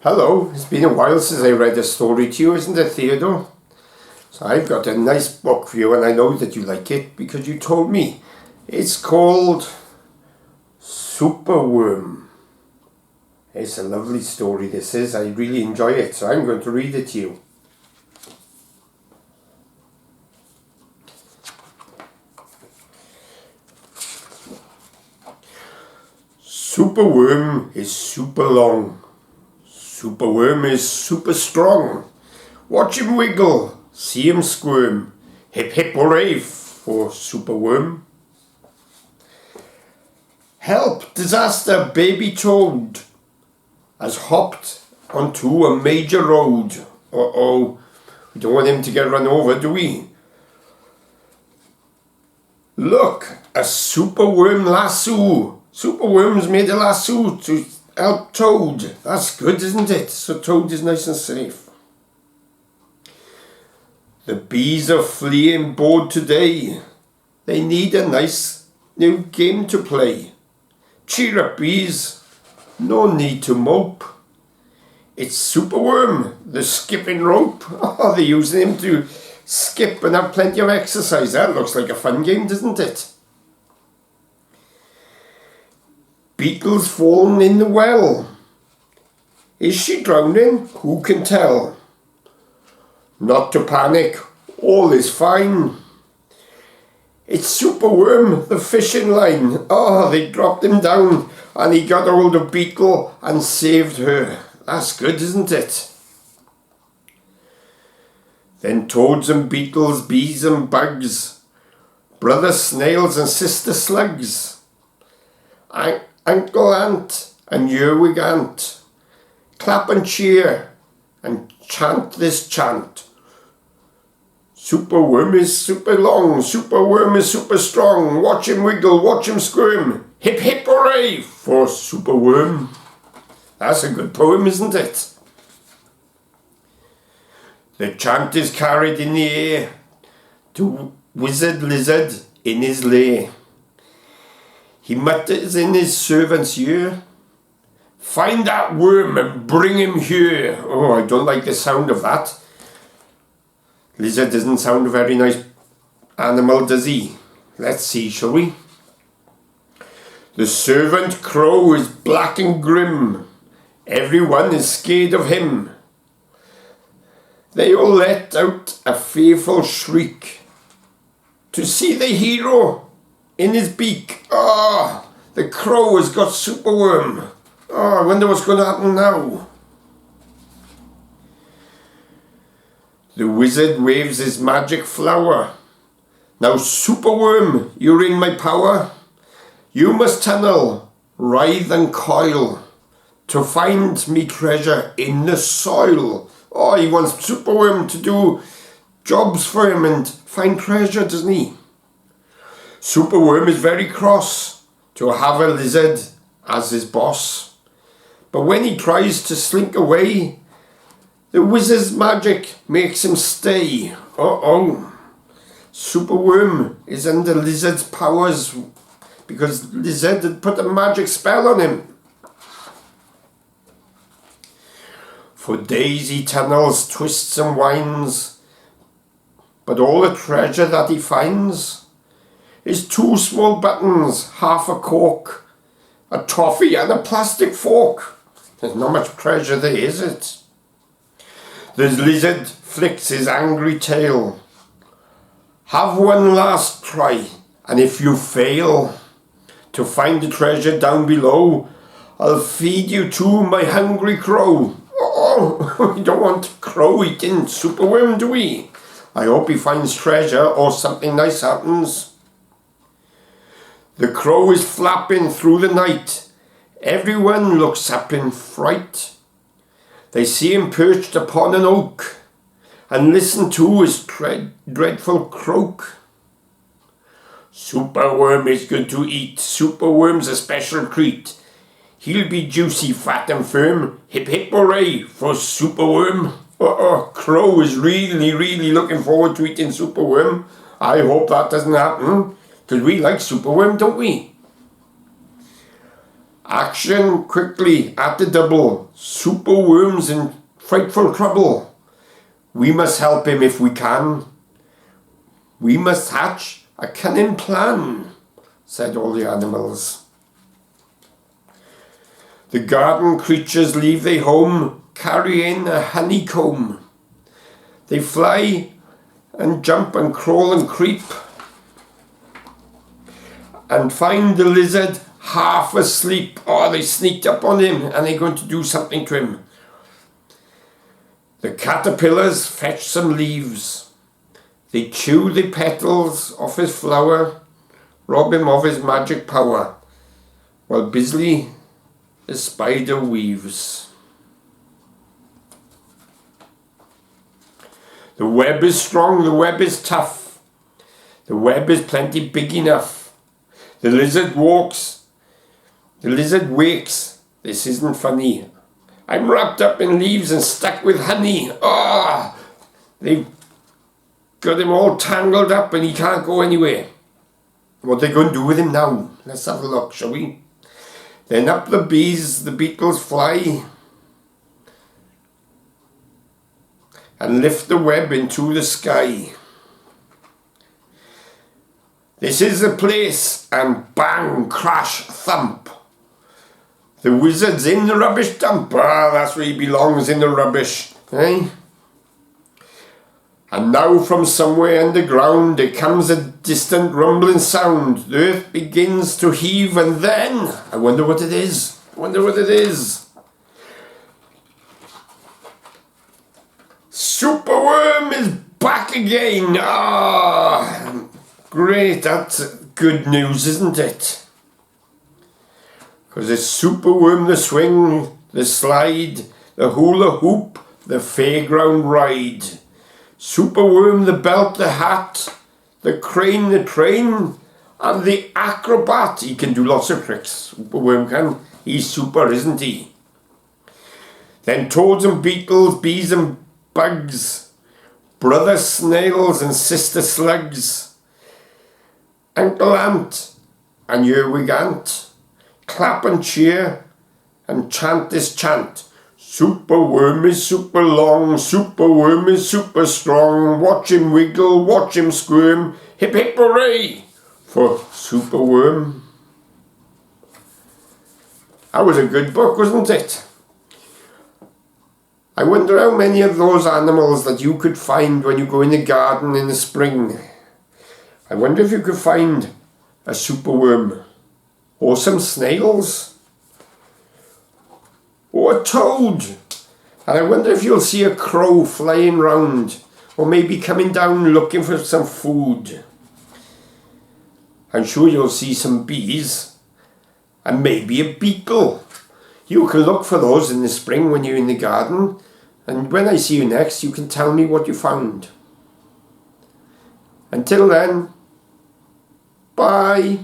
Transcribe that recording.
Hello, it's been a while since I read a story to you, isn't it, Theodore? So I've got a nice book for you, and I know that you like it because you told me. It's called Superworm. It's a lovely story, this is. I really enjoy it, so I'm going to read it to you. Superworm is super long. Superworm is super strong. Watch him wiggle, see him squirm. Hip hip hooray for Superworm. Help, disaster, baby toad has hopped onto a major road. Uh-oh, we don't want him to get run over, do we? Look, a superworm lasso. Superworm's made a lasso to help Toad. That's good, isn't it? So Toad is nice and safe. The bees are fleeing bored today. They need a nice new game to play. Cheer up, bees. No need to mope. It's Superworm, the skipping rope. Oh, they're using him to skip and have plenty of exercise. That looks like a fun game, doesn't it? Beetle's fallen in the well. Is she drowning? Who can tell? Not to panic, all is fine. It's Superworm, the fishing line. Oh, they dropped him down and he got hold of Beetle and saved her. That's good, isn't it? Then toads and beetles, bees and bugs, brother snails and sister slugs, Uncle Ant and Yerwig Ant, clap and cheer and chant this chant. Superworm is super long, Superworm is super strong. Watch him wiggle, watch him squirm. Hip hip hooray for Superworm. That's a good poem, isn't it? The chant is carried in the air to Wizard Lizard in his lair. He mutters in his servant's ear, find that worm and bring him here. Oh, I don't like the sound of that. Lizard doesn't sound a very nice animal, does he? Let's see, shall we? The servant crow is black and grim. Everyone is scared of him. They all let out a fearful shriek to see the hero in his beak. Ah, the crow has got Superworm. Oh, I wonder what's going to happen now. The wizard waves his magic flower. Now, Superworm, you're in my power. You must tunnel, writhe and coil to find me treasure in the soil. Oh, he wants Superworm to do jobs for him and find treasure, doesn't he? Superworm is very cross to have a lizard as his boss. But when he tries to slink away, the wizard's magic makes him stay. Uh-oh. Superworm is under lizard's powers because lizard had put a magic spell on him. For days he tunnels, twists and winds, but all the treasure that he finds is 2 small buttons, half a cork, a toffee and a plastic fork. There's not much treasure there, is it? The lizard flicks his angry tail. Have one last try, and if you fail to find the treasure down below, I'll feed you to my hungry crow. Oh, we don't want crow eating Superworm, do we? I hope he finds treasure or something nice happens. The crow is flapping through the night. Everyone looks up in fright. They see him perched upon an oak and listen to his dreadful croak. Superworm is good to eat. Superworm's a special treat. He'll be juicy, fat and firm. Hip hip hooray for Superworm. Crow is really looking forward to eating Superworm. I hope that doesn't happen, because we like Superworm, don't we? Action quickly at the double. Superworm's in frightful trouble. We must help him if we can. We must hatch a cunning plan, said all the animals. The garden creatures leave their home, carrying a honeycomb. They fly and jump and crawl and creep, and find the lizard half asleep. Oh, they sneaked up on him and they're going to do something to him. The caterpillars fetch some leaves. They chew the petals off his flower, rob him of his magic power, while busily the spider weaves. The web is strong, the web is tough, the web is plenty big enough. The lizard walks, the lizard wakes. This isn't funny. I'm wrapped up in leaves and stuck with honey. Ah, they've got him all tangled up and he can't go anywhere. What are they going to do with him now? Let's have a look, shall we? Then up the bees, the beetles fly and lift the web into the sky. This is the place, and bang, crash, thump. The wizard's in the rubbish dump. Ah, that's where he belongs, in the rubbish. Eh? And now from somewhere underground there comes a distant rumbling sound. The earth begins to heave, and then, I wonder what it is. I wonder what it is. Superworm is back again. Ah, great. That's good news, isn't it? Because it's Superworm, the swing, the slide, the hula hoop, the fairground ride. Superworm, the belt, the hat, the crane, the train, and the acrobat. He can do lots of tricks. Superworm can. He's super, isn't he? Then toads and beetles, bees and bugs, brother snails and sister slugs, Uncle Ant and Earwig Ant, clap and cheer and chant this chant. Superworm is super long, Superworm is super strong. Watch him wiggle, watch him squirm. Hip hip hooray for Superworm. That was a good book, wasn't it? I wonder how many of those animals that you could find when you go in the garden in the spring. I wonder if you could find a superworm, or some snails, or a toad. And I wonder if you'll see a crow flying round, or maybe coming down looking for some food. I'm sure you'll see some bees, and maybe a beetle. You can look for those in the spring when you're in the garden, and when I see you next, you can tell me what you found. Until then, bye.